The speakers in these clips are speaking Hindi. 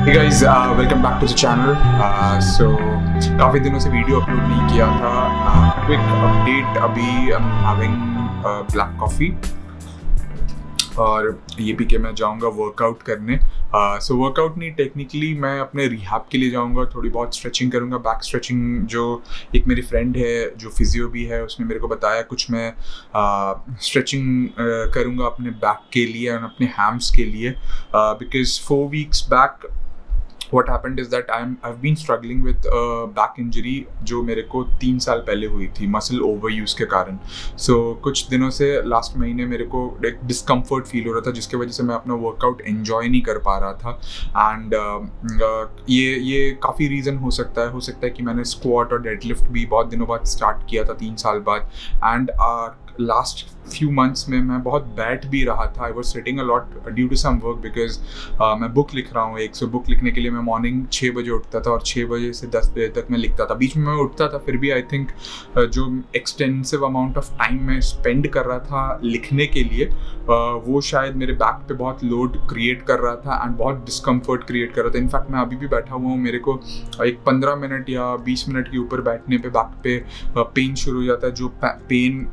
Hey guys, welcome back to the channel. काफ़ी दिनों से वीडियो अपलोड नहीं किया था. Quick update, अभी I'm having black coffee और ये पी के मैं जाऊँगा वर्कआउट करने. वर्कआउट नहीं, टेक्निकली मैं अपने रिहैब के लिए जाऊँगा. थोड़ी बहुत स्ट्रेचिंग करूँगा, बैक स्ट्रेचिंग. जो एक मेरी फ्रेंड है जो फिजियो भी है, उसने मेरे को बताया कुछ मैं स्ट्रेचिंग करूँगा अपने बैक के लिए और अपने हैम्स के लिए. Because 4 weeks back what happened is that I've been struggling with back injury जो मेरे को 3 साल पहले हुई थी मसल ओवरयूज़ के कारण. कुछ दिनों से लास्ट महीने मेरे को एक डिस्कम्फर्ट फील हो रहा था, जिसके वजह से मैं अपना वर्कआउट एंजॉय नहीं कर पा रहा था. एंड ये काफ़ी रीज़न हो सकता है कि मैंने स्क्वाट और डेडलिफ्ट भी बहुत दिनों बाद स्टार्ट किया था 3 साल बाद. एंड लास्ट फ्यू मंथ्स में मैं बहुत बैठ भी रहा था. I was sitting a lot due to some work because मैं बुक लिख रहा हूँ. बुक लिखने के लिए मैं मॉर्निंग 6 बजे उठता था और 6 बजे से 10 बजे तक मैं लिखता था. बीच में मैं उठता था, फिर भी आई थिंक जो एक्सटेंसिव अमाउंट ऑफ टाइम मैं स्पेंड कर रहा था लिखने के लिए, वो शायद मेरे बैक पे बहुत लोड क्रिएट कर रहा था एंड बहुत डिस्कम्फर्ट क्रिएट कर रहा था. इनफैक्ट मैं अभी भी बैठा हुआ हूँ, मेरे को एक 15 मिनट या 20 मिनट के ऊपर बैठने पे बैक पे पेन शुरू हो जाता है. जो पेन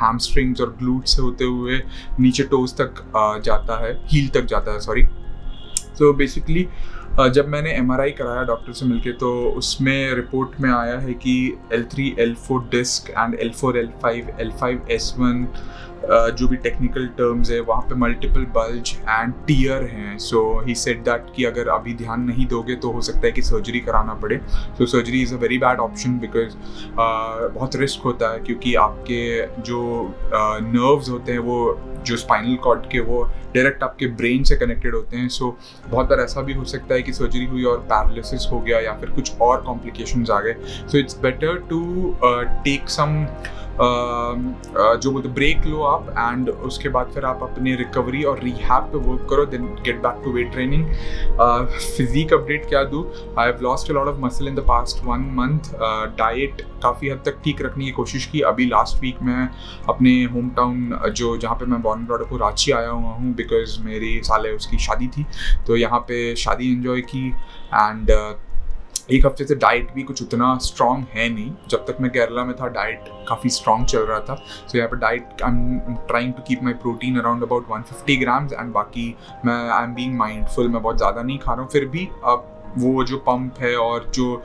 हैमस्ट्रिंग्स और ग्लूट से होते हुए नीचे टोज तक जाता है, हील तक जाता है, सॉरी. तो बेसिकली जब मैंने MRI कराया डॉक्टर से मिलके, तो उसमें रिपोर्ट में आया है कि L3 L4 disc and L4 L5 L5 S1 जो भी टेक्निकल टर्म्स है, वहाँ पे मल्टीपल बल्ज एंड टीयर हैं. ही सेड दैट कि अगर अभी ध्यान नहीं दोगे तो हो सकता है कि सर्जरी कराना पड़े. Surgery is a very bad option because बहुत रिस्क होता है, क्योंकि आपके जो नर्व्स होते हैं वो जो स्पाइनल कॉर्ड के, वो डायरेक्ट आपके ब्रेन से कनेक्टेड होते हैं. बहुत बार ऐसा भी हो सकता है कि सर्जरी हुई और पैरालिसिस हो गया या फिर कुछ और कॉम्प्लिकेशंस आ गए. It's better to take some जो बोलते ब्रेक लो आप, एंड उसके बाद फिर आप अपने रिकवरी और रिहैब पे वर्क करो, then get back to weight training. Physique update क्या दूँ? I have lost a lot of muscle in the past 1 month. Diet काफ़ी हद तक ठीक रखने की कोशिश की. अभी लास्ट वीक मैं अपने होम टाउन जो जहाँ पे मैं बॉर्न ब्रॉड अप हूँ, रांची आया हुआ हूँ बिकॉज मेरी साले उसकी शादी थी, तो यहाँ पे शादी एंजॉय की. एंड एक हफ्ते से डाइट भी कुछ उतना स्ट्रॉन्ग है नहीं. जब तक मैं केरला में था डाइट काफ़ी स्ट्रॉन्ग चल रहा था. यहाँ पर diet I am trying to keep my protein around about 150 grams and बाकी मैं आई एम बीइंग माइंडफुल. मैं बहुत ज़्यादा नहीं खा रहा हूँ, फिर भी अब वो जो पंप है और जो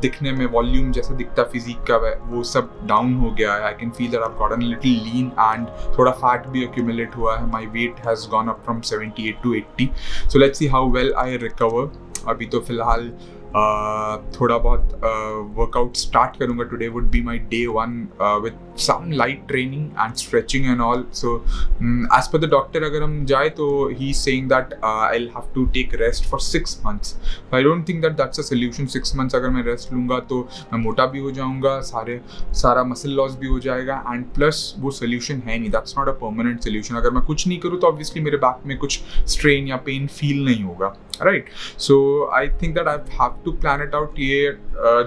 दिखने में वॉल्यूम जैसा दिखता फिजिक का, वो सब डाउन हो गया है. I can feel that I have gotten little lean and थोड़ा फैट भी एक्यूमुलेट हुआ है. My weight has gone up from 78 to 80. Let's see how well I recover. अभी तो फिलहाल थोड़ा बहुत वर्कआउट स्टार्ट करूँगा. Today would be my day 1 with some light training and stretching and all. As per the doctor अगर हम जाए तो he is saying that I will have to take rest for 6 months. I don't think that's a solution. 6 months अगर मैं रेस्ट लूँगा तो मैं मोटा भी हो जाऊँगा, सारा मसल लॉस भी हो जाएगा, एंड प्लस वो सोल्यूशन है नहीं. That's not a permanent solution. अगर मैं कुछ नहीं करूँ तो ऑब्वियसली मेरे बैक में कुछ स्ट्रेन या पेन फील नहीं होगा, right. I think that I have to plan it out. ये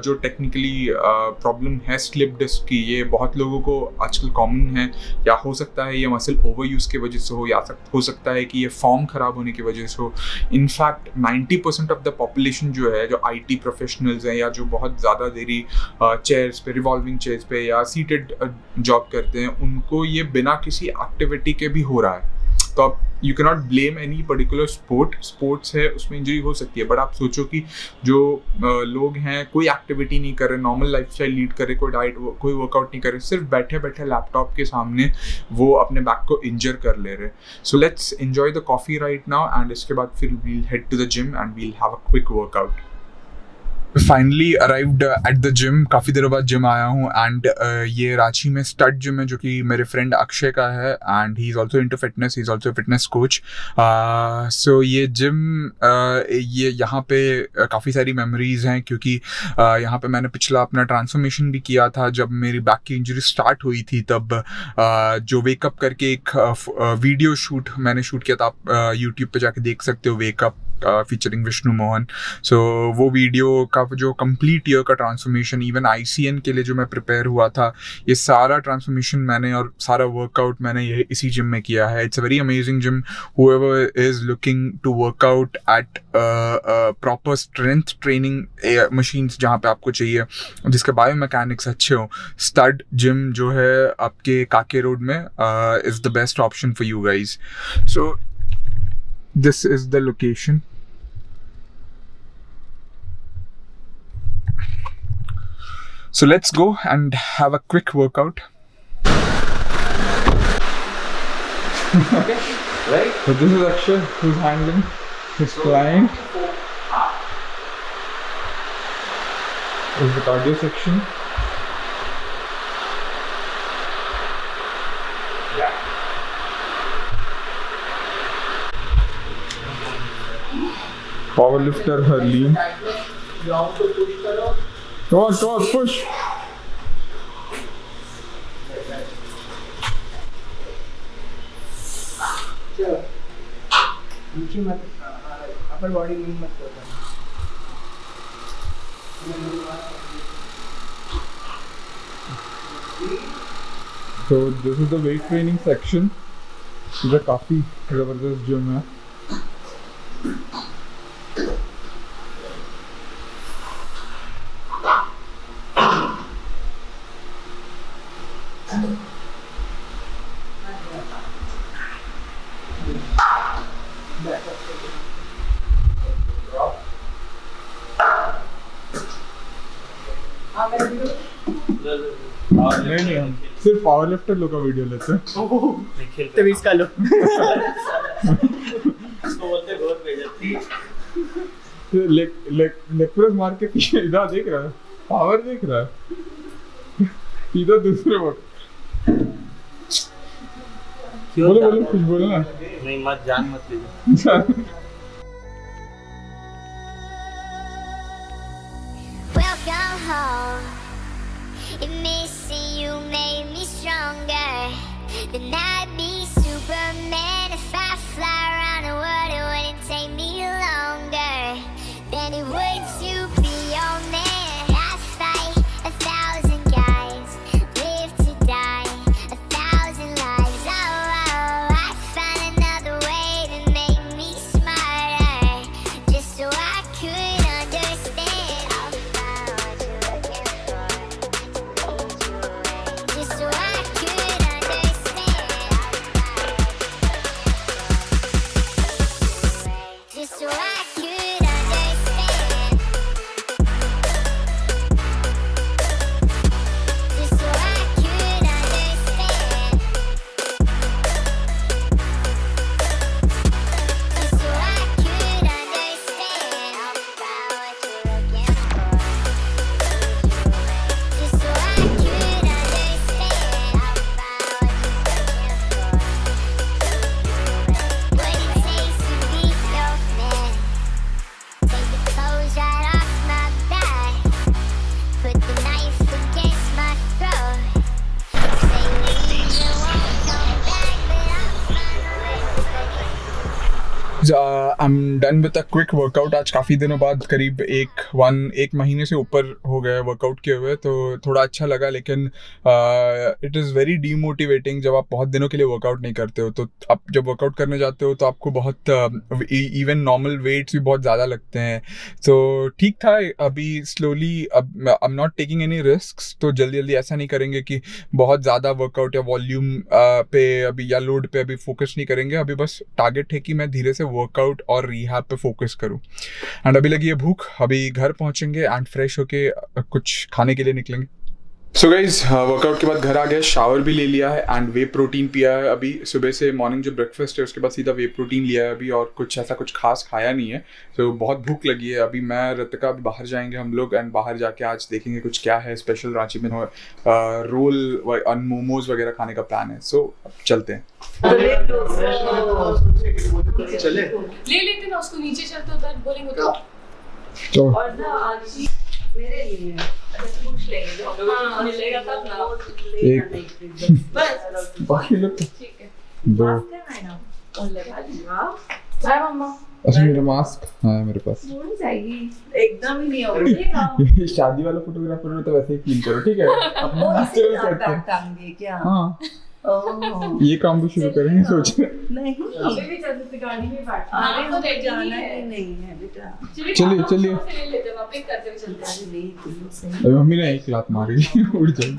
जो टेक्निकली प्रॉब्लम है स्लिप डिस्क की, ये बहुत लोगों को आजकल कॉमन है. या हो सकता है ये मसल ओवरयूज़ की वजह से हो, या हो सकता है कि ये फॉर्म खराब होने की वजह से हो. इनफैक्ट 90% ऑफ द पॉपुलेशन जो है, जो IT प्रोफेशनल्स हैं या जो बहुत ज़्यादा देरी चेयर्स पे, रिवॉल्विंग चेयर्स पे या सीटेड जॉब करते हैं, उनको ये बिना किसी एक्टिविटी के भी हो रहा है. तो आप you can not blame any particular sports है, उसमें इंजरी हो सकती है. बट आप सोचो कि जो लोग हैं कोई एक्टिविटी नहीं कर रहे, नॉर्मल लाइफस्टाइल लीड कर रहे, कोई डाइट कोई वर्कआउट नहीं कर रहे, सिर्फ बैठे बैठे लैपटॉप के सामने वो अपने बैक को इंजर कर ले रहे. Let's enjoy the coffee right now and इसके बाद फिर we'll head to the gym and we'll have a quick workout. Finally arrived at the gym. काफ़ी देर बाद जिम आया हूँ एंड ये रांची में स्टड जिम है जो कि मेरे फ्रेंड अक्षय का है, and he is also into fitness, he is also fitness coach. ये जिम ये यहाँ पे काफ़ी सारी मेमोरीज़ हैं, क्योंकि यहाँ पे मैंने पिछला अपना ट्रांसफॉर्मेशन भी किया था. जब मेरी बैक की इंजरी स्टार्ट हुई थी तब जो वेकअप करके एक वीडियो शूट मैंने शूट किया था. आप यूट्यूब पे जाके देख सकते हो वेकअप. फीचरिंग विष्णु मोहन. सो वो वीडियो का जो कंप्लीट ईयर का ट्रांसफॉर्मेशन, इवन ICN के लिए जो मैं प्रिपेयर हुआ था, ये सारा ट्रांसफॉर्मेशन मैंने और सारा वर्कआउट मैंने ये इसी जिम में किया है. It's a very amazing gym. whoever is looking to work out at proper strength training machines जहाँ पे आपको चाहिए, जिसके बायोमैकेनिक्स अच्छे हो, स्टड जिम जो है आपके काके रोड में is the best option for you guys. So this is the location. So let's go and have a quick workout. Okay, right? So this is Akshay who's handling his client. This is the cardio section. Power lifter Harleen. Come on, push. चलो नीचे मत, अपर बॉडी मूव मत करो. So this is the weight training section. ये काफी जबरदस्त जिम है. नहीं हम सिर्फ पावर लिफ्टर लोग का वीडियो लेते हैं. तमीज का लो. लेग प्रेस मार के इधर देख रहा है, पावर देख रहा है, इधर दूसरे वक्त. बोलो कुछ बोलो ना. नहीं मत जान मत लीजिए. Welcome home. If missing you made me stronger, then I'd be Superman. If I fly around the world, it wouldn't take me longer than it would to be your man. I fight 1,000 guys, live to die 1,000 lives. Oh, I find another way to make me smarter, just so I could understand. I'll find what you're looking for, just so I could understand. Just so I could understand. Just so I could understand. Just so I could understand. I'll find what you're looking for. Just so I could understand. I'll find what you're looking for. What it takes to be your man. Take the clothes right off my back. Put the knife against my throat. Say leave and won't come back, but I'll find a way to forget. I'm done with a quick workout. आज काफ़ी दिनों बाद करीब एक महीने से ऊपर हो गया वर्कआउट किए हुए, तो थोड़ा अच्छा लगा. लेकिन इट इज़ वेरी डीमोटिवेटिंग जब आप बहुत दिनों के लिए वर्कआउट नहीं करते हो. तो आप जब वर्कआउट करने जाते हो तो आपको बहुत इवन नॉर्मल वेट्स भी बहुत ज़्यादा लगते हैं. तो ठीक था. अभी स्लोली अब I am not taking any risks. तो जल्दी ऐसा नहीं करेंगे कि बहुत ज़्यादा वर्कआउट या वॉल्यूम पे अभी या लोड पे अभी फोकस नहीं करेंगे. अभी बस टारगेट है कि मैं धीरे से वर्कआउट और रिहैब पे फोकस करूं. एंड अभी लगी है भूख. अभी घर पहुंचेंगे एंड फ्रेश होके कुछ खाने के लिए निकलेंगे. सो गाइज वर्कआउट के बाद घर आ गए, शावर भी ले लिया है एंड वे प्रोटीन पिया है. अभी सुबह से मॉर्निंग जो ब्रेकफास्ट है उसके बाद सीधा वे प्रोटीन लिया है अभी, और कुछ ऐसा कुछ खास खाया नहीं है. तो बहुत भूख लगी है. अभी मैं रितिका अभी बाहर जाएंगे हम लोग, एंड बाहर जाके आज देखेंगे कुछ क्या है स्पेशल. रांची में रोल और मोमोज वगैरह खाने का प्लान है. सो चलते हैं. चले ले लेते ना उसको, नीचे चलते उधर बोलेंगे तो. और ना आज मेरे लिए पूछ लेंगे जो हाँ मिलेगा तब ना. बस बाकी लोग ठीक है. दो. बात करना है ना और लगा दी. वाह बाय मम्मा. अच्छा मेरा मास्क हाँ है मेरे पास। भूल जाएगी एकदम ही नहीं होगा। ये शादी वाला फोटोग्राफर हो तो वैसे ही फील करो ठीक है। अपना चल करते हैं। टांगे क्या? हाँ ओह ये काम भी शुरू करेंगे सोच रहे। नहीं अभी भी चल सकते गाड़ी में बैठ। अरे तो मुझे ready जाना ही ही है। नहीं है बेटा। चलिए, चलिए। ले लेते हैं, वापस करते हुए चलते हैं। अरे नहीं तुम सही अभी मम्मी ने एक लात मारी उड़ जाएगी।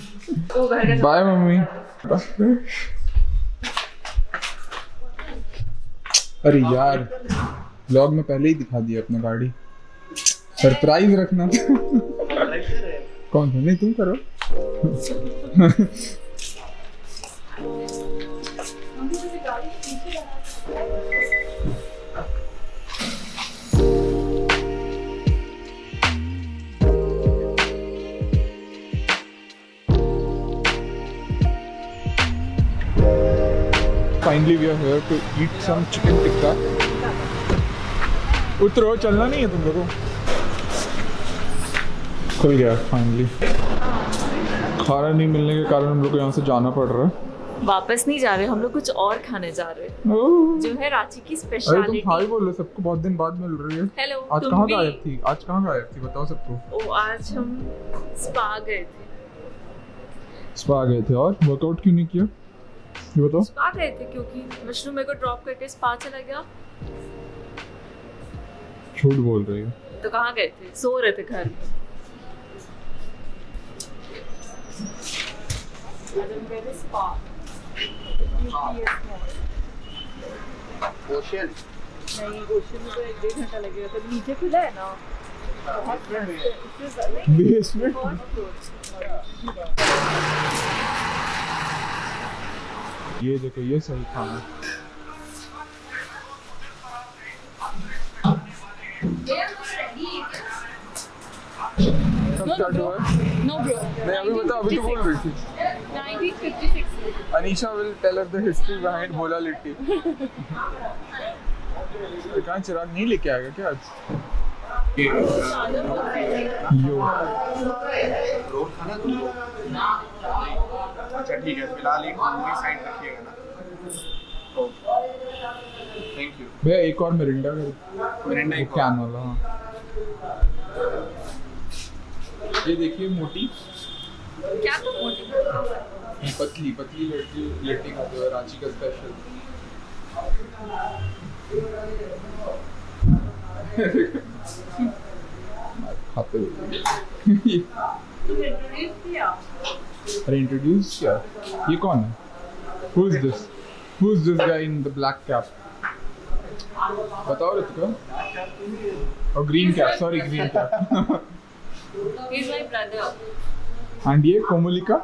वो घर का बाय मम्मी। अरे यार व्लॉग में पहले ही दिखा दिया अपना गाड़ी। सरप्राइज रखना था। कौन सा? नहीं तुम करो। Finally we are here to eat some chicken tikka. उतरो चलना नहीं है तुम लोगों को। खुल गया फाइनली। खाना नहीं मिलने के कारण हम लोग को यहाँ से जाना पड़ रहा है। वापस नहीं जा रहे हम लोग, कुछ और खाने जा रहे हैं ओह। जो है रांची की अरे तुम स्पेशलिटी। हाय बोलो सबको, बहुत दिन बाद मिल रही है। हेलो आज तुम कहाँ भी? गायब थी? आज कहाँ गायब थी बताओ सबको। ओ आज हम स्पा गए थे। स्पा गए थे और वर्कआउट क्यों नहीं किया ये बताओ। स्पा गए थे क्योंकि विष्णु मेरे को ड्रॉप करके स्पा चला गया। झूठ बोल रही है। तो कहाँ गए थे? सो रहे थे घर में। आज हम गए थे स्पा। ओशन नहीं ओशन में तो 1-1.5 घंटा लगेगा। तो नीचे खुला है ना बेसमेंट। ये देखो ये सही खाना। कब स्टार्ट हुआ है? नो ब्रो नहीं अभी बता, अभी तो बोल रही थी। 1956 Anisha will tell her the history behind भोला लिट्टी। कहाँ चिराग नहीं लेके आएगा क्या आज? यो रोड खाना तुम लोग? अच्छा ठीक है, फिलहाल एक मूवी साइड रखिएगा ना। Thank you. भैया एक और मिरिंडा कर। मिरिंडा एक कैन वाला हाँ। ये देखिए मोटी क्या तो मोटी पतली पतली लड़की लिट्टी खाते हुए रांची का स्पेशल। खाते हुए अरे इंट्रोड्यूस किया। ये कौन है? Who is this? Who is this guy in the black cap? बताओ रितिका। और green cap, sorry green cap. He is my brother. And ये कोमलिका।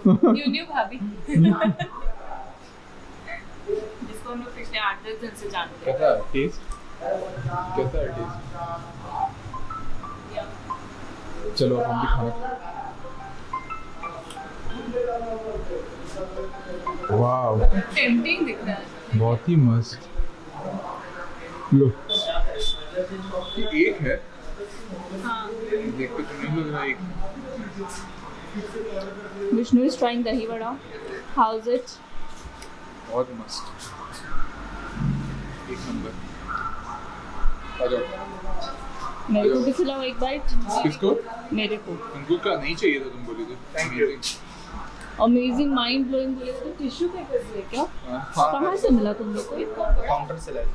You knew भाभी जिसको हम लोग पिछले 8-10 दिन से जानते हैं। कैसा है टेस्ट? कैसा है टेस्ट? चलो अब हम भी खाना। वाओ टेम्पटिंग दिख रहा है। बहुत ही मस्त। लो ये एक है। हाँ देख के तो नहीं लग रहा एक। विष्णु is trying दही वड़ा. How is it? बहुत मस्त, एक नंबर। आ जाओ। मेरे को भी खिलाओ एक बाइट. किसको? मेरे को. तुमको क्या नहीं चाहिए था? तुम बोली तो। Thank you. Amazing, mind blowing बोले तो टिश्यू पेपर दिए क्या? कहाँ से मिला तुम लोग को? काउंटर से लाए।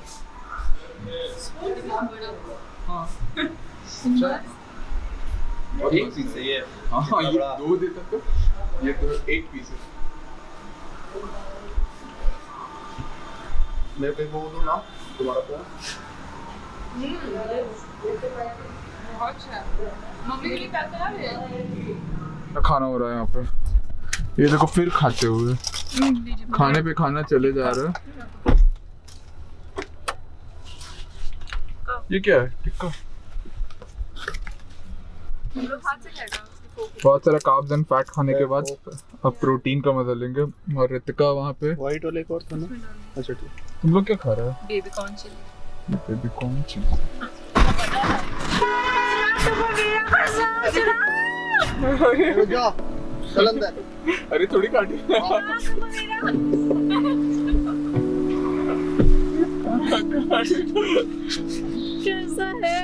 हाँ अच्छा, बहुत एक मस्त पीस है ये। हाँ ये दो देता तो ये तो एक पीस है। मेरे पे वो दो ना तुम्हारा फोन। बहुत अच्छा। मम्मी के लिए पैक करा रहे हैं? खाना हो रहा है यहाँ पे। ये देखो फिर खाते हुए खाने पे खाना चले जा रहा है। ये क्या है? टिक्का। बहुत सारा कार्ब्स एंड फैट खाने के बाद अब प्रोटीन का मजा लेंगे। और रितिका वहाँ पे। व्हाइट वाले एक और था ना? अच्छा ठीक। तुम लोग क्या खा रहे हो? Baby corn chilli. Baby corn chilli. जा चल अंदर। अरे थोड़ी काटी। कैसा है?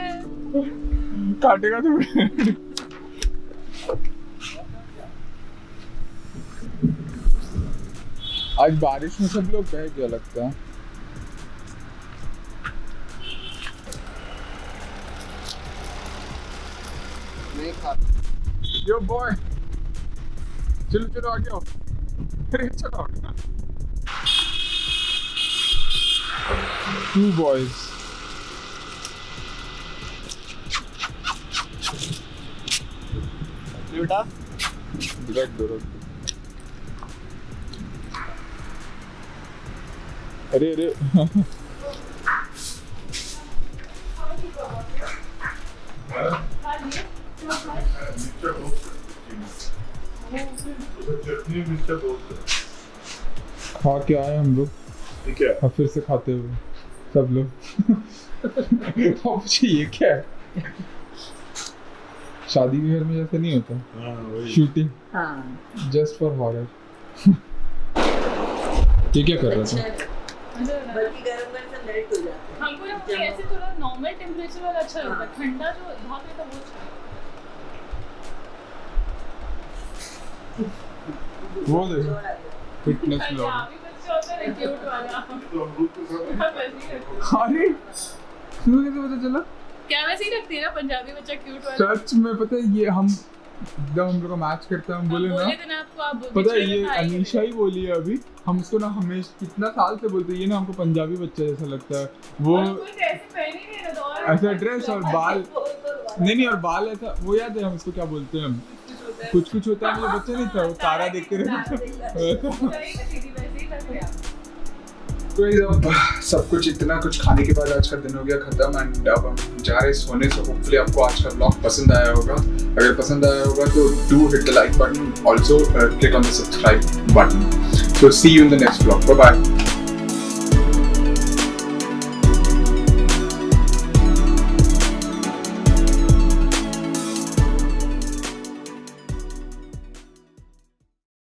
काटेगा तो आज बारिश में सब लोग बह गया लगता है। नहीं खा यो बॉय, चलो चलो आ जाओ। अरे चलो, 2 boys। बेटा रख दो। अरे अरे खा के आए हम लोग, और फिर से खाते हुए सब लोग। अब मुझे ये क्या है? शादी के घर में जैसे नहीं होता शूटिंग, जस्ट फॉर हॉरर। ये क्या कर रहा था? बल्कि गरम गरम से मेल्ट हो जाता है। हमको ना ऐसे थोड़ा नॉर्मल टेम्परेचर वाला अच्छा लगता है, ठंडा जो भाप रहता है वो अच्छा है। वो देखो फिटनेस ब्लॉग। पंजाबी बच्चा होता है क्यूट वाला। अरे तुम्हें कैसे पता चला? क्या वैसे ही लगती है ना पंजाबी बच्चा क्यूट वाला। सच में पता है, ये हम जब हम लोग का मैच करते हैं हम बोले ना, आपको आप पता है ये अनीशा ही बोली है अभी। हम उसको ना हमेशा कितना साल से बोलते हैं, ये ना हमको पंजाबी बच्चा जैसा लगता है। वो ऐसा ड्रेस और बाल, नहीं और बाल ऐसा, वो याद है हम इसको क्या बोलते हैं, कुछ होता है। मुझे बच्चा नहीं था, वो तारा देखते रहते। तो सब कुछ इतना कुछ खाने के बाद आज का दिन हो गया खत्म, एंड अब हम जा रहे सोने। से होपफुली आपको आज का ब्लॉग पसंद आया होगा। अगर पसंद आया होगा तो do hit the like button, also click on the subscribe button. So see you in the next blog, bye bye.